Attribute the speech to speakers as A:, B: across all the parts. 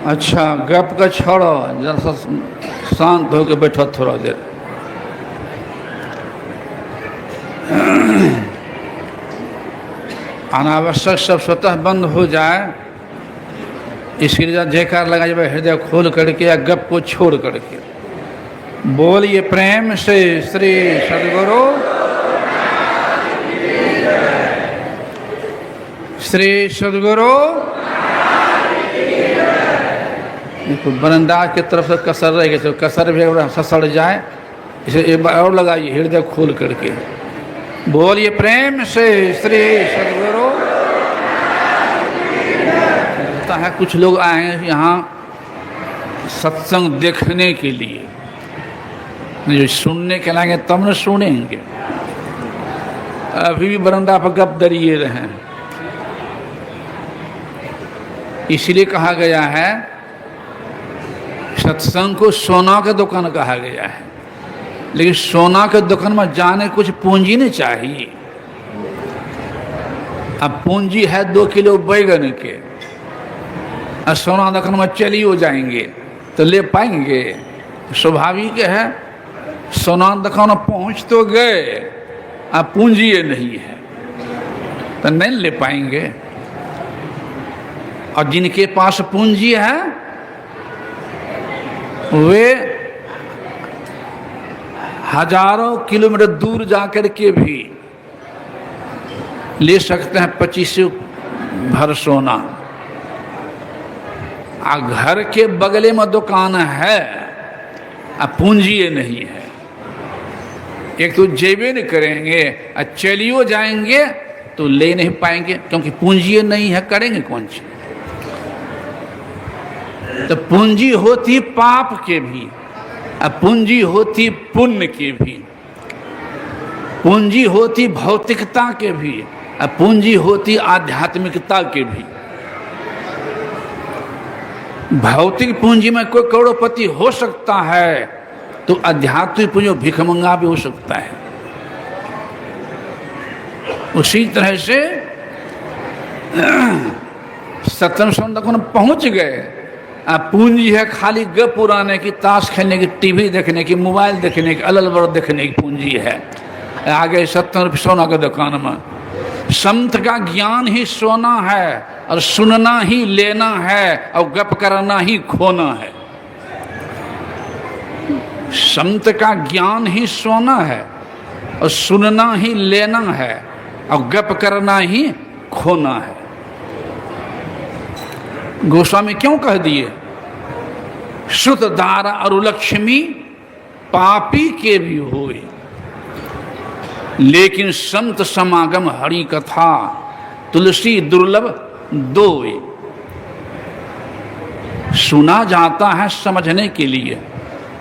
A: अच्छा गप का छोड़ो, जरा सा शांत होकर बैठो थोड़ा देर। अनावश्यक सब स्वतः बंद हो जाए, इसके लिए जयकार लगा जब हृदय खोल करके या गप को छोड़ करके बोलिए प्रेम से श्री सद्गुरु श्री सद्गुरु। देखो बरंदा की तरफ से कसर रह गए तो कसर भी ससड़ जाए, इसे एक बार और लगाइए हृदय खोल करके बोलिए प्रेम से श्री सद्गुरु। लगता है कुछ लोग आए हैं यहाँ सत्संग देखने के लिए, जो सुनने के लाएंगे तब न सुनेंगे। अभी भी बरंदा पर गप दरिए रहे हैं। इसलिए कहा गया है सत्संग को सोना का दुकान कहा गया है, लेकिन सोना के दुकान में जाने कुछ पूंजी नहीं चाहिए। अब पूंजी है 2 किलो बैगन के, और सोना दुकान में चली हो जाएंगे तो ले पाएंगे? स्वाभाविक है, सोना दुकान पहुंच तो गए, अब पूंजी ये नहीं है तो नहीं ले पाएंगे। और जिनके पास पूंजी है वे हजारों किलोमीटर दूर जाकर के भी ले सकते हैं 25 भर सोना। आ घर के बगले में दुकान है, अब पूंजी ये नहीं है। एक तो जेबे नहीं करेंगे और चलियो जाएंगे तो ले नहीं पाएंगे, क्योंकि पूंजी ये नहीं है, करेंगे कौन सी? तो पूंजी होती पाप के भी, अब पूंजी होती पुण्य के भी, पूंजी होती भौतिकता के भी, अब पूंजी होती आध्यात्मिकता के भी। भौतिक पूंजी में कोई करोड़पति हो सकता है तो आध्यात्मिक पूंजी भिखमंगा भी हो सकता है। उसी तरह से सत्संग संदर्भ पहुंच गए, पूंजी है खाली गप पुराने की, ताश खेलने की, टीवी देखने की, मोबाइल देखने की, अलल बल देखने की पूंजी है। आगे 70 रुपये सोना के दुकान में। संत का ज्ञान ही सोना है, और सुनना ही लेना है, और गप करना ही खोना है। संत का ज्ञान ही सोना है, और सुनना ही लेना है, और गप करना ही खोना है। गोस्वामी क्यों कह दिए श्रुत दार अरु लक्ष्मी पापी के भी होए, लेकिन संत समागम हरि कथा तुलसी दुर्लभ दोए। सुना जाता है समझने के लिए,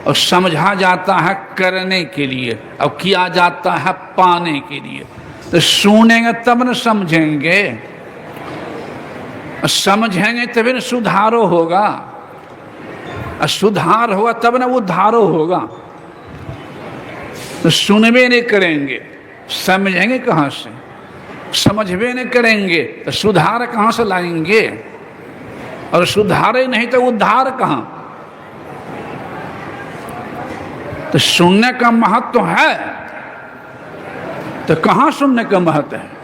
A: और समझा जाता है करने के लिए, और किया जाता है पाने के लिए। तो सुनेंगे तब न समझेंगे, समझेंगे तभी न सुधारो होगा, और सुधार होगा तब न उद्धारो होगा। तो सुनबे नहीं करेंगे, समझेंगे कहाँ से? समझबे नहीं करेंगे तो सुधार कहाँ से लाएंगे? और सुधारे नहीं तो उद्धार कहाँ? तो सुनने का महत्व है, तो कहाँ सुनने का महत्व है?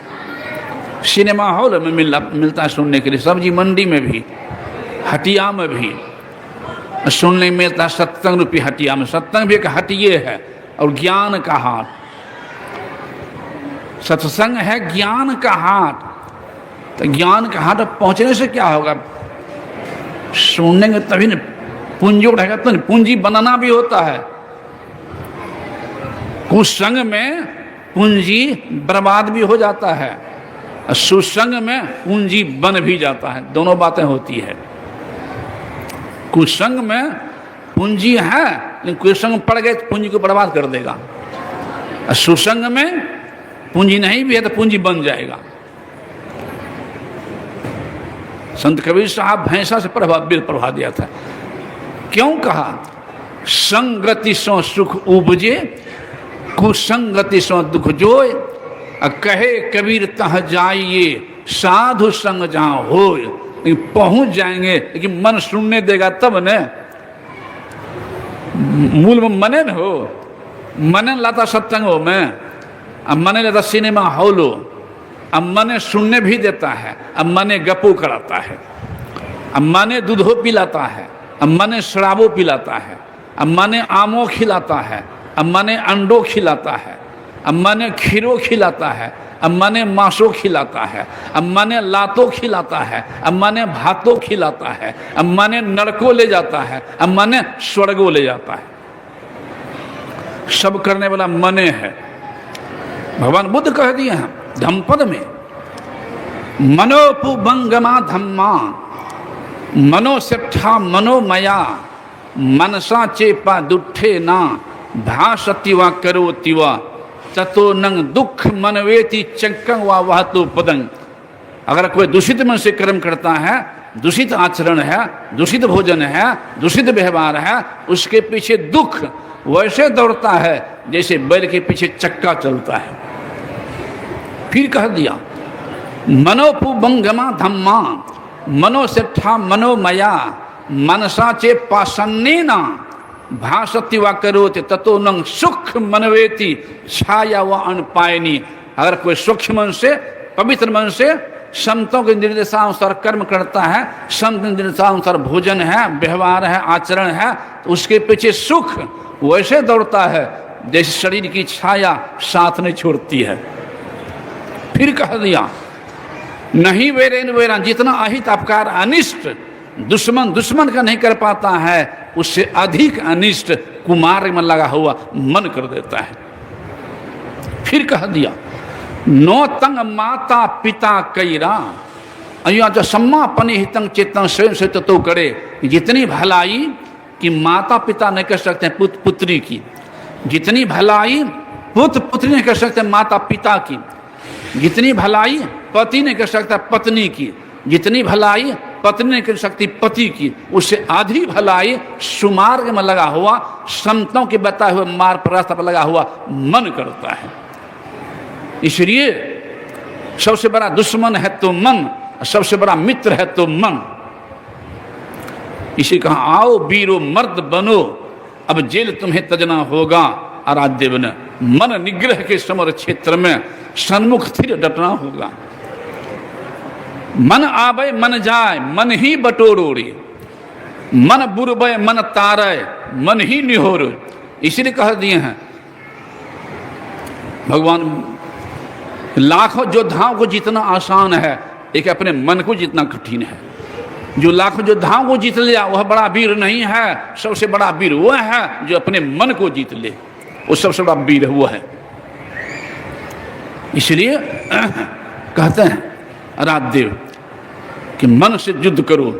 A: सिनेमा हॉल में मिलता है सुनने के लिए, सब्जी मंडी में भी, हटिया में भी सुनने में मिलता है। 70 रुपये हटिया में, सत्संग भी एक हटिये है और ज्ञान का हाट। सत्संग है ज्ञान का हाट। तो ज्ञान का हाट पहुंचने से क्या होगा? सुनेंगे तभी न पूंजी उठाएगा, तो पूंजी बनाना भी होता है। कुसंग में पूंजी बर्बाद भी हो जाता है, सुसंग में पूंजी बन भी जाता है। दोनों बातें होती है। कुसंग में पूंजी है, लेकिन कुसंग पड़ गए तो पूंजी को बर्बाद कर देगा। सुसंग में पूंजी नहीं भी है तो पूंजी बन जाएगा। संत कबीर साहब भैंसा से प्रभा दिया था। क्यों कहा? संगति सो सुख उपजे, कुसंगति सो दुख जोय। कहे कबीर तह जाइए, साधु संग जहाँ होय। पहुंच जाएंगे, लेकिन मन सुनने देगा तब न। मूल में मने न हो, मने लाता सत्संगों में, अब मने लाता सिनेमा हॉलो, अब मने सुनने भी देता है, अब मने गप्पू कराता है, अब मने दूधो पिलाता है, अब मने शराबो पिलाता है, अब मने आमो खिलाता है, अब मने अंडो खिलाता है, अब मने खीरो खिलाता है, अब मने मांसो खिलाता है, अब मने लातो खिलाता है, अब मने भातो खिलाता है, अब मने नरको ले जाता है, अब मने स्वर्गो ले जाता है। सब करने वाला मने है। भगवान बुद्ध कह दिए हैं धम्मपद में, मनोपुबंगमा धम्मा मनोसेठा मनोमया मनसा चेपा दुठे ना भाषतिवा करोतिवा ततो नंग दुख मनवेति चंकंग वा वहतु पदंग। अगर कोई दूषित मन से कर्म करता है, दूषित आचरण है, दूषित भोजन है, दूषित व्यवहार है, उसके पीछे दुख वैसे दौड़ता है जैसे बैल के पीछे चक्का चलता है। फिर कह दिया मनोपुबंगमा धम्मा मनोसेठा मनोमया मनसा चे पासन्नेना भाषति वा करोति ततो नंग सुख मनवेति छाया व अनपायनी। अगर कोई सूक्ष्म मन से, पवित्र मन से संतों के निर्देशानुसार कर्म करता है, संत निर्देशानुसार भोजन है, व्यवहार है, आचरण है, तो उसके पीछे सुख वैसे दौड़ता है जैसे शरीर की छाया साथ नहीं छोड़ती है। फिर कह दिया नहीं वेरेन वेरा, जितना अहित अपकार अनिष्ट दुश्मन का नहीं कर पाता है, उससे अधिक अनिष्ट कुमार्ग में लगा हुआ मन कर देता है। फिर कह दिया नो तंग माता पिता कैरा अया जो सम्मापनि हितंग चेतन स्वयं से तो करे। जितनी भलाई कि माता पिता नहीं कर सकते पुत्री की, जितनी भलाई पुत्री नहीं कर सकते माता पिता की, जितनी भलाई पति नहीं कर सकता पत्नी की, जितनी भलाई पत्नी नहीं कर सकती पति की, उससे आधी भलाई सुमार्ग में लगा हुआ संतों के बताए हुए मार्ग पर रास्ता पर लगा हुआ मन करता है। इसलिए सबसे बड़ा दुश्मन है तो मन, सबसे बड़ा मित्र है तो मन। इसी कहा आओ वीरो मर्द बनो, अब जेल तुम्हें तजना होगा आराध्य बन। मन निग्रह के समर क्षेत्र में सन्मुख स्थिर डटना होगा। मन आवे मन जाए मन ही बटोरोड़े, मन बुरबे मन तारे मन ही निहोर। इसलिए कह दिए हैं भगवान लाखों योद्धाओं को जितना आसान है, एक अपने मन को जितना कठिन है। जो लाखों योद्धाओं को जीत लिया वह बड़ा वीर नहीं है, सबसे बड़ा वीर वह है जो अपने मन को जीत ले, वो सबसे बड़ा वीर वो है। इसलिए कहते हैं आराध्य कि मन से युद्ध करो।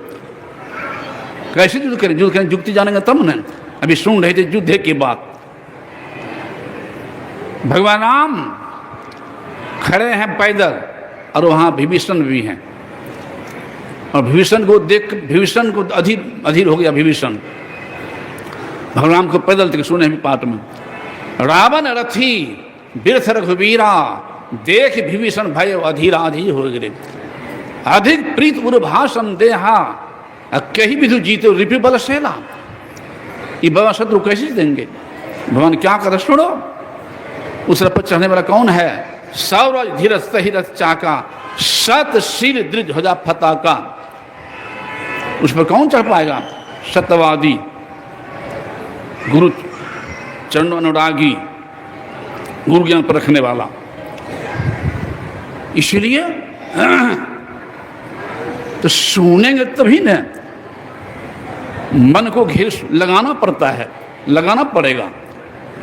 A: कैसे युद्ध करें? युद्ध करें युक्ति जानेंगे तब न। अभी सुन रहे थे युद्ध की बात। भगवान राम खड़े हैं पैदल और वहां विभीषण भी हैं, और विभीषण को देख विभीषण को अधीर हो गया। विभीषण भगवान राम को पैदल तक सुने भी पाठ में रावण रथी व्यर्थ रघुवीरा देख विभीषण भय अधीरा अधीर हो गए। अधिक प्रीत उर्भाषण देहा कहीं भी जीते रिपि बल सेला। ये बाबा शत्रु कैसे देंगे? भगवान क्या कर सुनो। उस रथ पर चढ़ने वाला कौन है? सौरज धीरज सहिरथ चाका सत शील दृढ़ ध्वजा फताका। उस पर कौन चढ़ पाएगा? सत्यवादी गुरु चरण अनुरागी गुरु ज्ञान पर रखने वाला। इसलिए तो सुनेंगे तभी न, मन को घेर लगाना पड़ता है, लगाना पड़ेगा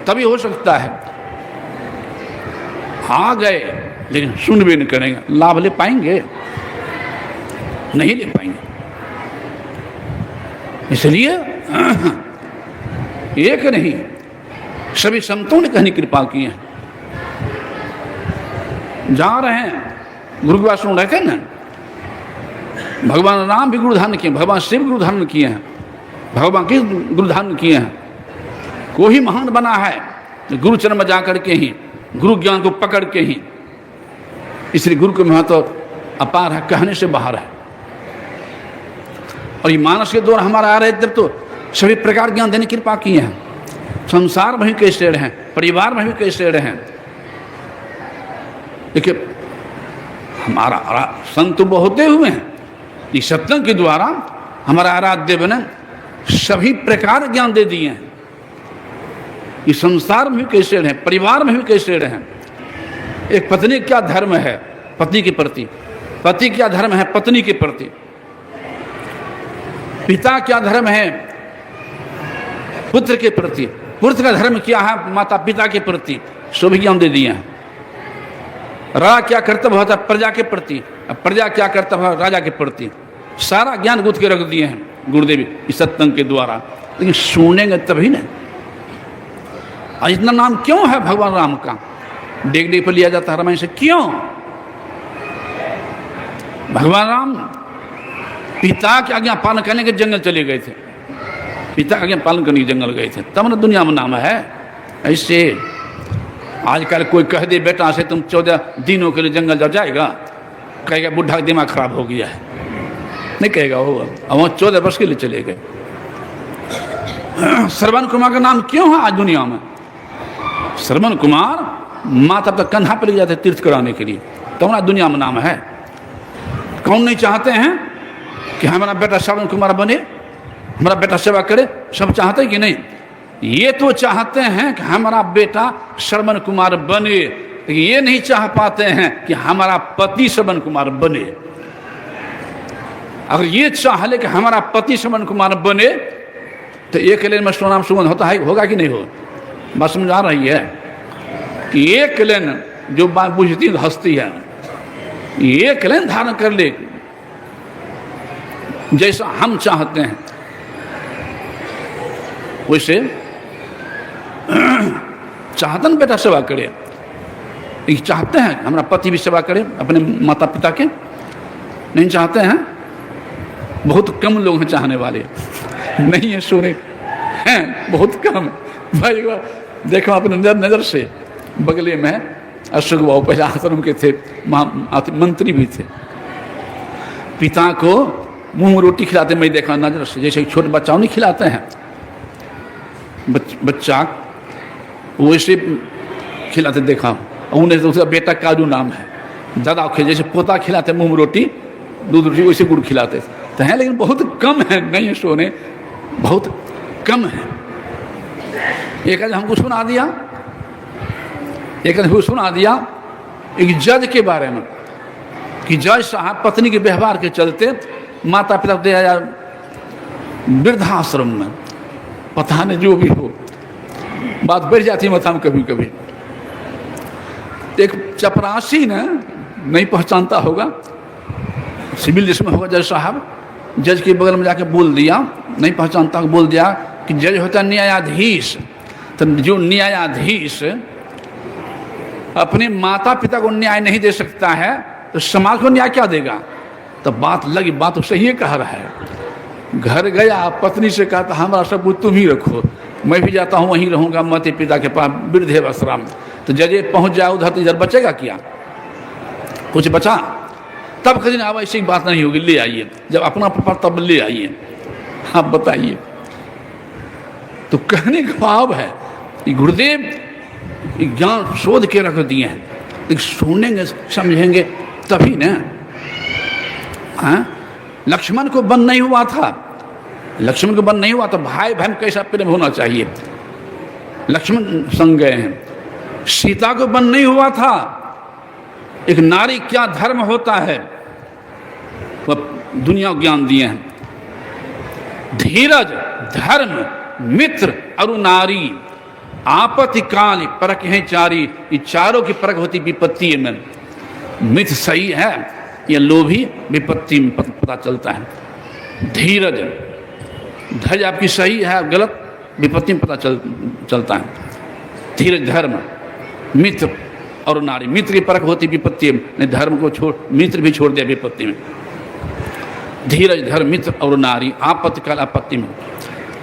A: तभी हो सकता है। आ गए लेकिन सुन भी नहीं करेंगे, लाभ ले पाएंगे? नहीं ले पाएंगे। इसलिए एक नहीं सभी संतों ने कहनी कृपा की है। जा रहे हैं गुरु की बात सुन रहे थे ना। भगवान राम भी गुरु धारण किए, भगवान शिव गुरु धारण किए हैं, भगवान के गुरु धारण किए हैं। कोई महान बना है गुरु चरण में जाकर के ही, गुरु ज्ञान को पकड़ के ही। इसलिए गुरु के महत्व अपार है, कहने से बाहर है। और ये मानस के दौर हमारा आ रहे जब तो सभी प्रकार ज्ञान देने की कृपा किए हैं। संसार में भी कई श्रेण हैं, परिवार में भी कई श्रेण हैं। देखिए हमारा संत तो बहुते हुए हैं, इस सत्संग के द्वारा हमारा आराध्य देव ने सभी प्रकार ज्ञान दे दिए हैं। इस संसार में भी कई श्रेण हैं, परिवार में भी कई श्रेण हैं। एक पत्नी क्या धर्म है पति के प्रति, पति क्या धर्म है पत्नी के प्रति, पिता क्या धर्म है पुत्र के प्रति, पुत्र का धर्म क्या है माता पिता के प्रति, सभी ज्ञान दे दिए हैं। राजा क्या कर्तव्य होता है प्रजा के प्रति, प्रजा क्या कर्तव्य है राजा के प्रति, सारा ज्ञान गुथ के रख दिए हैं गुरुदेव इस सत्संग के द्वारा। लेकिन सुनेंगे तभी ना। और इतना नाम क्यों है भगवान राम का, डेग डेग पर लिया जाता है रामायण से, क्यों? भगवान राम पिता के आज्ञा पालन करने के जंगल चले गए थे, पिता के आज्ञा पालन करने के जंगल गए थे, तब ना दुनिया में नाम है। ऐसे आजकल कोई कह दे बेटा से तुम 14 दिनों के लिए जंगल जा जाएगा, कहेगा बुढ़ा का दिमाग खराब हो गया है, नहीं कहेगा वो। अब वहाँ 14 वर्ष के लिए चले गए। श्रवण कुमार का नाम क्यों है आज दुनिया में? श्रवण कुमार माता तक कंधा पर ले जाते तीर्थ कराने के लिए, तो हमारा दुनिया में नाम है। कौन नहीं चाहते हैं कि हमारा बेटा श्रवण कुमार बने, हमारा बेटा सेवा करे? सब चाहते हैं कि नहीं? ये तो चाहते हैं कि हमारा बेटा श्रवण कुमार बने, लेकिन ये नहीं चाह पाते हैं कि हमारा पति श्रवण कुमार बने। अगर ये चाह ले कि हमारा पति श्रवण कुमार बने तो एक लेन में नाम सुगंध होता है, होगा कि नहीं हो? बात समझ आ रही है कि एक लेन जो बात बुझती हंसती है, एक लेन धारण कर ले जैसा हम चाहते हैं वैसे चाहते हैं बेटा सेवा करे, लेकिन चाहते हैं हमारा पति भी सेवा करे अपने माता पिता के? नहीं चाहते हैं। बहुत कम लोग हैं चाहने वाले, नहीं है सुने हैं बहुत कम। भाई देखो अपने नजर से बगले में अशोक बाबू पहले आश्रम के थे, मंत्री भी थे, पिता को मुंह में रोटी खिलाते मैं देखा नजर से, जैसे छोटे बच्चाओं नहीं खिलाते हैं, बच्चा वैसे खिलाते देखा। उन्हें तो उसका बेटा काजू नाम है, दादा जैसे पोता खिलाते मुंह में रोटी दूध रोटी वैसे गुड़ खिलाते तो हैं, लेकिन बहुत कम है, नहीं है सोने बहुत कम है। एक आज हमको सुना दिया, एक हमको सुना दिया एक जज के बारे में कि जज साहब पत्नी के व्यवहार के चलते माता पिता दे आया वृद्धाश्रम में, पता नहीं जो भी हो बात बढ़ जाती है माथा में कभी कभी। एक चपरासी ने नहीं पहचानता होगा, सिविल जिसमें होगा जज साहब, जज के बगल में जाके बोल दिया, नहीं पहचानता बोल दिया कि जज होता न्यायाधीश, तो जो न्यायाधीश अपने माता पिता को न्याय नहीं दे सकता है तो समाज को न्याय क्या देगा? तो बात लगी, बात तो सही कह रहा है। घर गया पत्नी से कहा था हमारा सब कुछ तुम ही रखो, मैं भी जाता हूँ वहीं रहूँगा माता पिता के पास वृद्धाश्रम। तो जजे पहुँच जाए उधर तो इधर बचेगा क्या? कुछ बचा? तब कहीं अब ऐसी बात नहीं होगी, ले आइए, जब अपना पापा तब ले आइए, आप बताइए। तो कहने का भाव है कि गुरुदेव ज्ञान शोध के रख दिए हैं, लेकिन सुनेंगे समझेंगे तभी ना। हाँ, लक्ष्मण को बंद नहीं हुआ था, लक्ष्मण को बंद नहीं हुआ तो भाई बहन कैसा प्रेम होना चाहिए, लक्ष्मण संग गए हैं। सीता को बंद नहीं हुआ था, एक नारी क्या धर्म होता है वह दुनिया को ज्ञान दिए हैं। धीरज, धर्म, मित्र और नारी, आपत्ति काल परख है चारी, ये चारों की परख होती विपत्ति में। मित्र सही है या लोभी, विपत्ति में पता चलता है। धीरज, धैर्य आपकी सही है गलत, विपत्ति में पता चलता है। धीरज, धर्म, मित्र और नारी, मित्र की परख होती विपत्ति में, नहीं धर्म को छोड़ मित्र भी छोड़ दिया विपत्ति में। धीरज, धर्म, मित्र और नारी, आपत्ति काल आपत्ति में।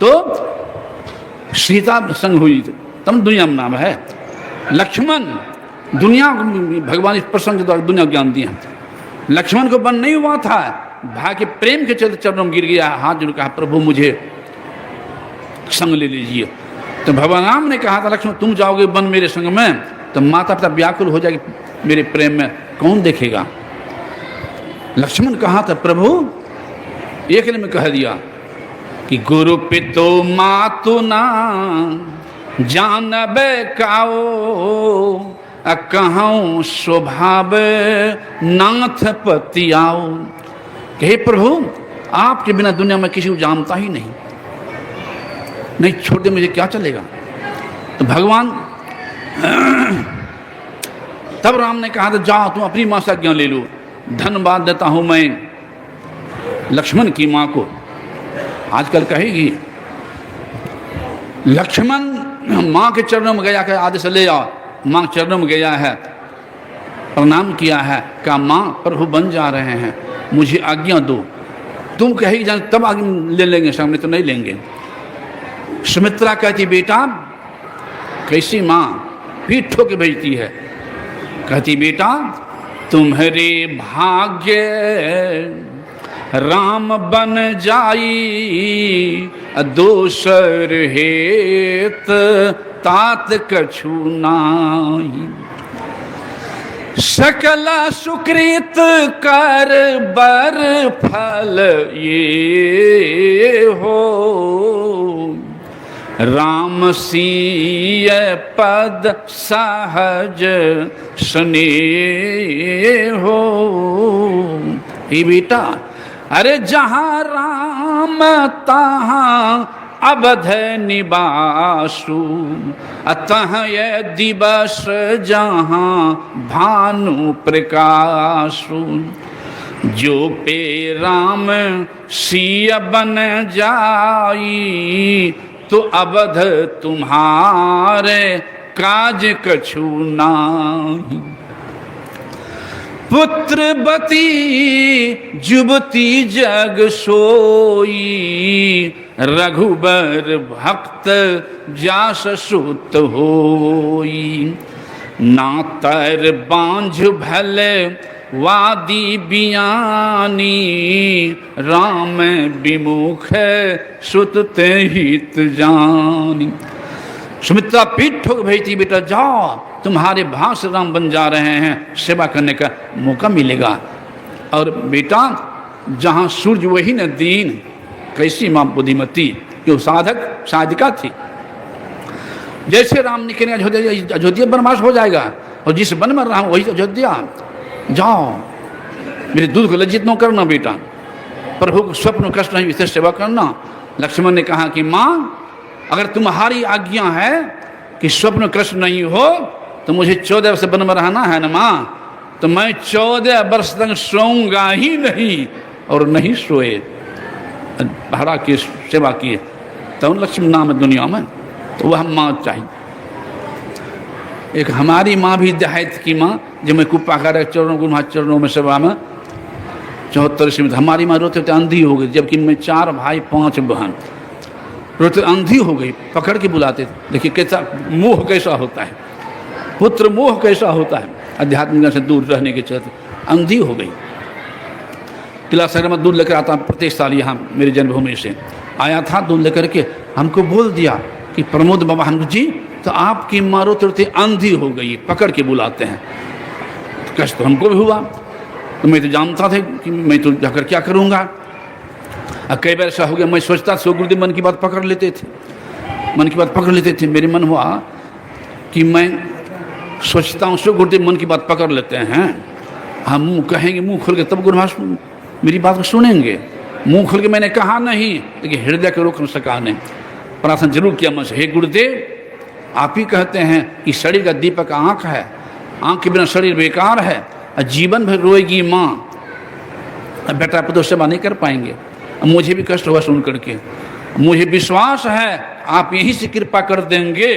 A: तो सीता संग हुई तब दुनिया में नाम है। लक्ष्मण दुनिया भगवान इस प्रसंग के द्वारा दुनिया ज्ञान दिया। लक्ष्मण को बंद नहीं हुआ था, भाई के प्रेम के चलते चरणों में गिर गया, हाथ जोड़ कहा प्रभु मुझे संग ले लीजिए। तो भगवान राम ने कहा था लक्ष्मण तुम जाओगे वन मेरे संग में तो माता पिता व्याकुल हो जाएगी मेरे प्रेम में, कौन देखेगा। लक्ष्मण कहा था प्रभु एक ने में कह दिया कि गुरु पितो मातु ना जानबे काओ कहूँ स्वभाव नाथ पति आओ। हे प्रभु आपके बिना दुनिया में किसी को जानता ही नहीं छोड़ दे मुझे क्या चलेगा। तो भगवान तब राम ने कहा था जाओ तुम अपनी माँ से आज्ञा ले लो, धन्यवाद देता हूं मैं लक्ष्मण की माँ को। आजकल कहेगी लक्ष्मण माँ के चरणों में गया, कहा आदेश ले आओ, माँ के चरणों में गया है, प्रणाम किया है, कहा माँ प्रभु बन जा रहे हैं मुझे आज्ञा दो। तुम कहेगी जान तब आज्ञा ले लेंगे, सामने तो नहीं लेंगे। सुमित्रा कहती बेटा कैसी माँ, पीठ ठोक के भेजती है, कहती बेटा तुम्हारे भाग्य राम बन जाई दोसर हेत तात कछु नाई। सकल सुकृत कर बर फल ये हो राम सीय पद सहज स्नेह हो। हे बेटा अरे जहाँ राम तहाँ अवध निवासु अतः ये दिवस जहाँ भानु प्रकाशु। जो पे राम सीय बन जाई तो अवध तुम्हारे काज कछु नाही। पुत्रवती जुबती जग सोई रघुबर भक्त जास सुत होई। ना तर बांझ भले वादी बियानी राम विमुख सुतते हित जानी। सुमित्रा पीठ ठोक भेजती बेटा जाओ तुम्हारे भाष राम बन जा रहे हैं, सेवा करने का मौका मिलेगा। और बेटा जहाँ सूर्य वही न दीन, कैसी माँ बुद्धिमती जो साधक साधिका थी। जैसे राम निकले अयोध्या बनवास हो जाएगा और जिस वन में राम वही अयोध्या। जाओ मेरे दूध को लज्जित न करना बेटा, प्रभु को स्वप्न कष्ट नहीं इससे सेवा करना। लक्ष्मण ने कहा कि माँ अगर तुम्हारी आज्ञा है कि स्वप्न कष्ट नहीं हो तो मुझे 14 वर्ष वन में रहना है ना माँ, तो मैं 14 वर्ष तक सोऊंगा ही नहीं और नहीं सोए, पहरा की सेवा किए तो लक्ष्मण नाम है दुनिया में। तो वह माँ चाहिए। एक हमारी माँ भी देहात की माँ जो मैं कुप्पा कर चरणों में सेवा में 74 में हमारी माँ रोते रोते अंधी हो गई, जबकि मैं 4 भाई 5 बहन। रोते अंधी हो गई, पकड़ के बुलाते थे। देखिए कैसा मोह कैसा होता है, पुत्र मोह कैसा होता है, आध्यात्मिक से दूर रहने के चलते अंधी हो गई। किला शहर में दूध लेकर आता प्रत्येक साल, यहाँ मेरी जन्मभूमि से आया था दूध लेकर के, हमको बोल दिया कि प्रमोद बाबा हनुमान जी तो आपकी माँ रोते रोते अंधी हो गई, पकड़ के बुलाते हैं। कष्ट तो हमको भी हुआ, तो मैं तो जानता था कि मैं तो जाकर क्या करूँगा। कई बार ऐसा हो गया मैं सोचता सो गुरुदेव मन की बात पकड़ लेते थे, मन की बात पकड़ लेते थे। मेरे मन हुआ कि मैं सोचता हूँ सो गुरुदेव मन की बात पकड़ लेते हैं, हम मुँह कहेंगे मुँह खोल के तब गुरुभाष मेरी बात को सुनेंगे। मुँह खोल के मैंने कहा नहीं, लेकिन हृदय को रोक न सका नहीं। प्रार्थना जरूर किया मन से, हे गुरुदेव आप ही कहते हैं कि शरीर का दीपक आँख है, आँख के बिना शरीर बेकार है, जीवन भर रोएगी माँ, बेटा पुत्र सेवा नहीं कर पाएंगे। मुझे भी कष्ट हुआ सुन करके, मुझे विश्वास है आप यहीं से कृपा कर देंगे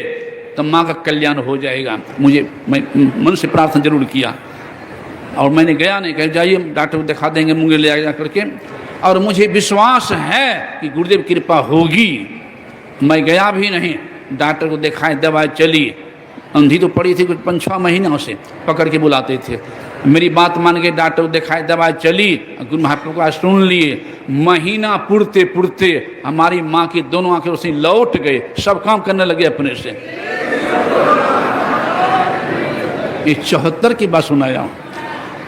A: तो माँ का कल्याण हो जाएगा। मैं मन से प्रार्थना जरूर किया और मैंने गया नहीं, कह जाइए डॉक्टर को दिखा देंगे मुंगे ले जा करके, और मुझे विश्वास है कि गुरुदेव कृपा होगी। मैं गया भी नहीं, डॉक्टर को दिखाए, दवाई चली। अंधी तो पड़ी थी कुछ 5-6 महीनों से, पकड़ के बुलाते थे। मेरी बात मान के डॉक्टर दिखाई, दवाई चली, गुरु महाप्रभु का सुन लिए, महीना पुरते पुरते हमारी माँ की दोनों आंखें उसी लौट गए, सब काम करने लगे अपने से। ये 74 की बात सुनाया हूँ।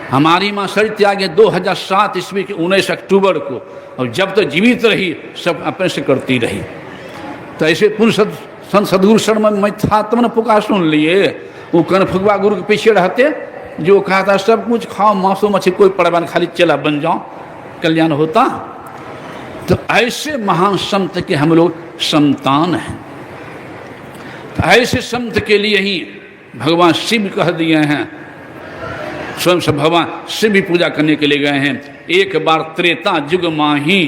A: हमारी माँ शरीर त्यागे 2007 ईस्वी के 19 अक्टूबर को, और जब तक जीवित रही सब अपने से करती रही। तो ऐसे पूर्ण संत सदगुरु शरण में था, तुमने पुकार सुन लिए। वो कन फुगवा गुरु के पीछे रहते, जो कहा था सब कुछ खाओ, मांसो मछली कोई परवाह, खाली चला बन जाओ, कल्याण होता। तो ऐसे महान संत के हम लोग संतान हैं। तो ऐसे संत के लिए ही भगवान शिव कह दिए हैं, स्वयं से भगवान शिव भी पूजा करने के लिए गए हैं। एक बार त्रेता जुग माही,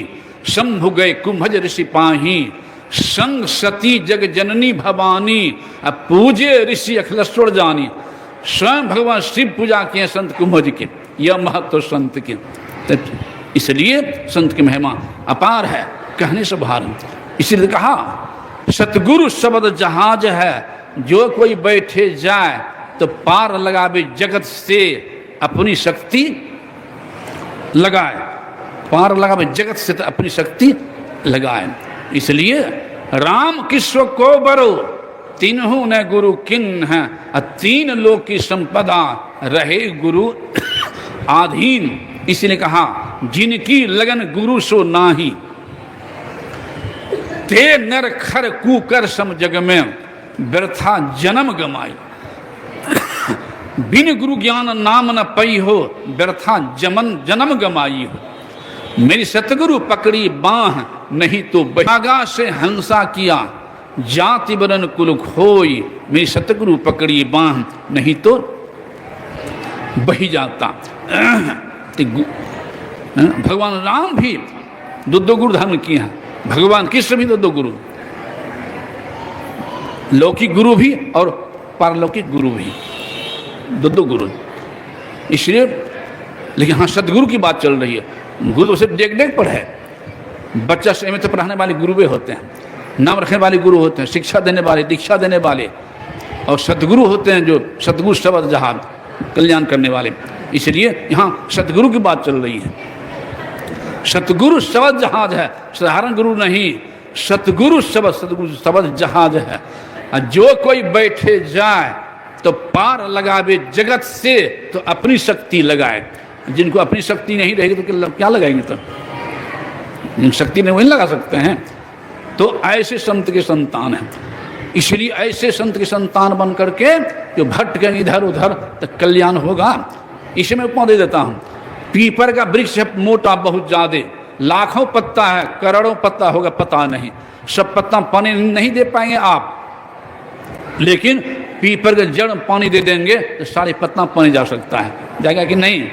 A: शंभु गए कुंभज ऋषि पाही, संग सती जग जननी भवानी, अब पूजे ऋषि अखिलेश्वर जानी। स्वयं भगवान शिव पूजा किए संत कुंभज के, यह महत्व संत के। तो इसलिए संत की महिमा अपार है, कहने से बाहर। इसलिए कहा सतगुरु शब्द जहाज है, जो कोई बैठे जाए तो पार लगावे जगत से अपनी शक्ति लगाए, पार लगावे जगत से तो अपनी शक्ति लगाए। इसलिए राम कृष्ण को बरो, तीनों ने गुरु किन है, तीन लोक की संपदा रहे गुरु आधीन। इसलिए कहा जिनकी लगन गुरु सो नाही, ते नर खर कुकर सम जग में, व्यर्था जन्म गमाई। बिन गुरु ज्ञान नाम न पई हो, व्यर्था जन्म गमाई हो। मेरी सतगुरु पकड़ी बाह, नहीं तो बहागा से हंसा किया, जाति वरन कुल खोई। मेरी सतगुरु पकड़ी बाह, नहीं तो बही जाता। भगवान राम भी दो गुरु धारण किए हैं, भगवान कृष्ण भी दो गुरु, लौकिक गुरु भी और पारलौकिक गुरु भी, दो गुरु। इसलिए लेकिन हाँ, सदगुरु की बात चल रही है। गुरु तो सिर्फ देख देख पर है, बच्चा से में तो पढ़ाने वाले गुरु भी होते हैं, नाम रखने वाले गुरु होते हैं, शिक्षा देने वाले, दीक्षा देने वाले, और सदगुरु होते हैं जो सतगुरु शब्द जहाज कल्याण करने वाले। इसलिए यहाँ सतगुरु की बात चल रही है। सतगुरु शब्द जहाज है, साधारण गुरु नहीं, सतगुरु शब्द, सतगुरु शब्द जहाज है। जो कोई बैठे जाए तो पार लगावे जगत से तो अपनी शक्ति लगाए। जिनको अपनी शक्ति नहीं रहेगी तो क्या लगाएंगे? तो जिन शक्ति नहीं वही लगा सकते हैं। तो ऐसे संत के संतान हैं। इसलिए ऐसे संत के संतान बन करके जो भटके इधर उधर तो कल्याण होगा। इसे मैं उपमा दे देता हूँ। पीपर का वृक्ष है मोटा बहुत ज्यादा, लाखों पत्ता है, करोड़ों पत्ता होगा पता नहीं, सब पत्ता पानी नहीं दे पाएंगे आप, लेकिन पीपर के जड़ पानी दे देंगे तो सारे पत्ता पानी जा सकता है, जाएगा कि नहीं?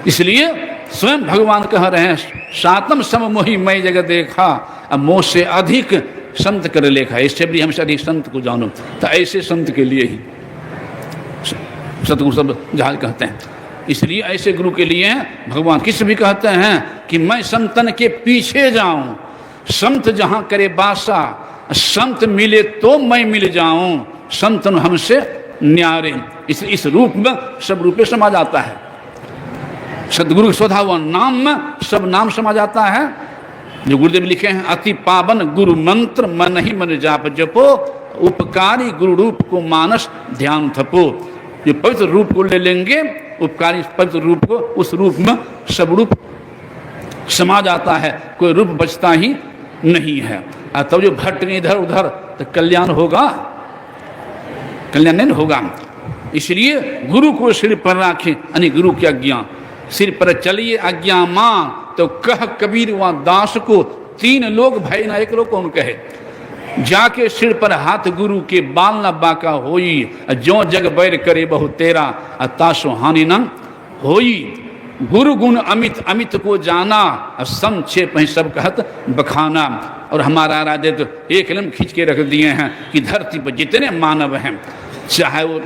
A: इसलिए स्वयं भगवान कह रहे हैं, सातम सम मोहि मैं जगत देखा, अब मोह से अधिक संत कर लेखा। इससे भी हमसे अधिक संत को जानो। तो ऐसे संत के लिए ही सतगुरु सब जहाज कहते हैं। इसलिए ऐसे गुरु के लिए भगवान कृष्ण भी कहते हैं कि मैं संतन के पीछे जाऊं, संत जहां करे बासा, संत मिले तो मैं मिल जाऊं, संतन हमसे न्यारे। इस रूप में सब रूपे समा जाता है। सदगुरु स्वधा हुआ नाम में सब नाम समा जाता है। जो गुरुदेव लिखे हैं, अति पावन गुरु मंत्र मन ही मन जाप जपो, उपकारी गुरु रूप को मानस ध्यान थपो। जो पवित्र रूप को ले लेंगे, उपकारी पवित्र रूप को, उस रूप में सब रूप समा जाता है, कोई रूप बचता ही नहीं है। तब जो भटके इधर उधर तो कल्याण होगा? कल्याण नहीं होगा। इसलिए गुरु को सिर पर राखे, यानी गुरु की आज्ञा सिर पर चलिए आज्ञा मां, तो कह कबीर व दास को, तीन लोग भय ना एक लोग कौन कहे। जाके सिर पर हाथ गुरु के बाल न बाका होई, जो जग बैर करे बहु तेरा, तासो हानि न होई। गुरु गुण अमित अमित को जाना, संक्षेप ही सब कहत बखाना। और हमारा राजे तो एक लम खींच के रख दिए हैं कि धरती पर जितने मानव हैं, चाहे वो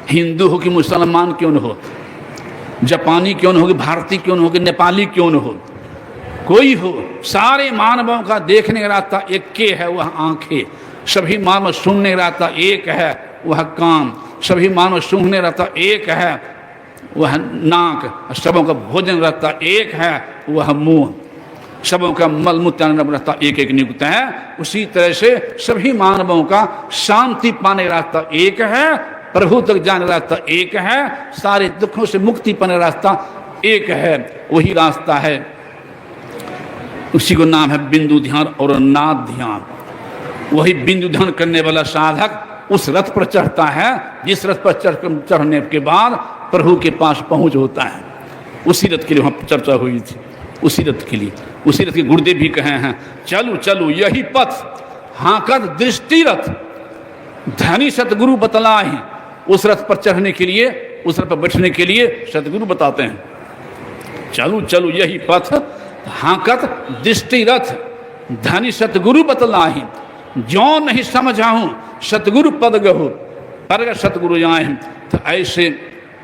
A: हिंदू हो कि मुसलमान क्यों न हो, जापानी क्यों न हो कि भारतीय क्यों न हो कि नेपाली क्यों न हो, कोई हो, सारे मानवों का देखने का रास्ता एक के है, वह आंखें। सभी मानव सुनने का रास्ता एक है, वह कान। सभी मानव सूंघने रहता एक है वह नाक, सबों का भोजन रहता एक है वह मुंह, सबों का मल मूत्र रहता एक एक नियुक्त है। उसी तरह से सभी मानवों का शांति पाने रास्ता एक है, प्रभु तक जाने रास्ता एक है, सारे दुखों से मुक्ति पाने रास्ता एक है। वही रास्ता है, उसी को नाम है बिंदु ध्यान और नाद ध्यान। वही बिंदु ध्यान करने वाला साधक उस रथ पर चढ़ता है जिस रथ पर चढ़ने के बाद प्रभु के पास पहुंच होता है। उसी रथ के लिए वहां चर्चा हुई थी, उसी रथ के लिए, उसी रथ के गुरुदेव भी कहे हैं चलो चलो यही पथ हाकत दृष्टि रथ धनी सतगुरु बतलाए। उस रथ पर चढ़ने के लिए, उस रथ पर बैठने के लिए सतगुरु बताते हैं चलो चलो यही पथ हाकत दृष्टि रथ धनी सतगुरु बतलाही, जो नहीं समझाऊं सतगुरु पद गहु पर सतगुरु जाए। तो ऐसे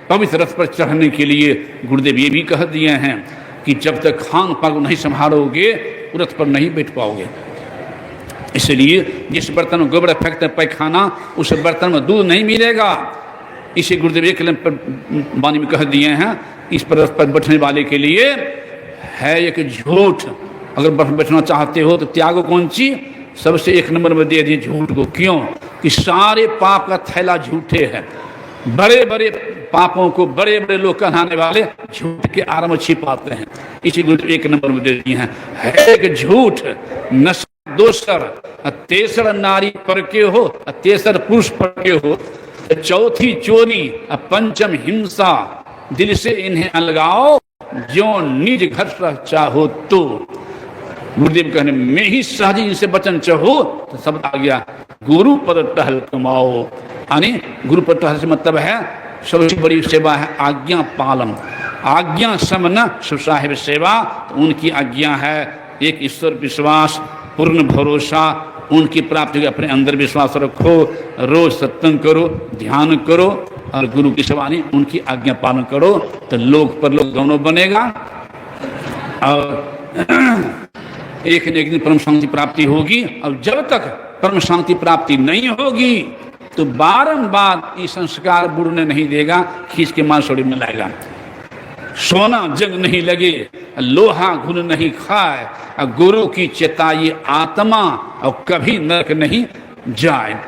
A: पवित्र रथ पर चढ़ने के लिए गुरुदेव ये भी कह दिए हैं कि जब तक खान पान को नहीं संभालोगे रथ पर नहीं बैठ पाओगे। इसलिए जिस बर्तन में गोबर फेंकते पैखाना उस बर्तन में दूध नहीं मिलेगा। इसे गुरुदेव एक वाणी में कह दिए हैं इस पर रथ पर बैठने वाले के लिए है एक झूठ। अगर बैठना चाहते हो तो त्यागो कौन चीज, सबसे एक नंबर में दे दिए झूठ को। क्यों कि सारे पाप का थैला झूठे है। बड़े बड़े पापों को बड़े बड़े लोग कहलाने वाले झूठ के आरंभ छिपाते हैं। इसी गुरु एक नंबर में दे दिए हैं है एक झूठ, नशा दोसर, तेसर नारी पर के हो, तेसर पुरुष पर के हो, चौथी चोरी, पंचम हिंसा, दिल से इन्हें अलगाओ जो निज घर चाहो तो। गुरुदेव कहने मैं ही सहज इनसे वचन चाहो तो शब्द आ गया गुरु पर टहल कमाओ। यानी गुरु पर टहल से मतलब है सबसे बड़ी सेवा है आज्ञा पालन। आज्ञा समन सुसाहिब सेवा, तो उनकी आज्ञा है एक ईश्वर विश्वास, पूर्ण भरोसा, उनकी प्राप्ति के अपने अंदर विश्वास रखो, रोज सत्संग करो, ध्यान करो और गुरु की सेवा नहीं उनकी आज्ञा पालन करो तो लोक पर लोक दोनों बनेगा और एक न एक दिन परम शांति प्राप्ति होगी। और जब तक परम शांति प्राप्ति नहीं होगी तो बारंबार ये संस्कार बुड़ने नहीं देगा, खींच के मांसोड़ी में लाएगा। सोना जंग नहीं लगे, लोहा घुन नहीं खाए, गुरु की चेताई आत्मा और कभी नरक नहीं जाए।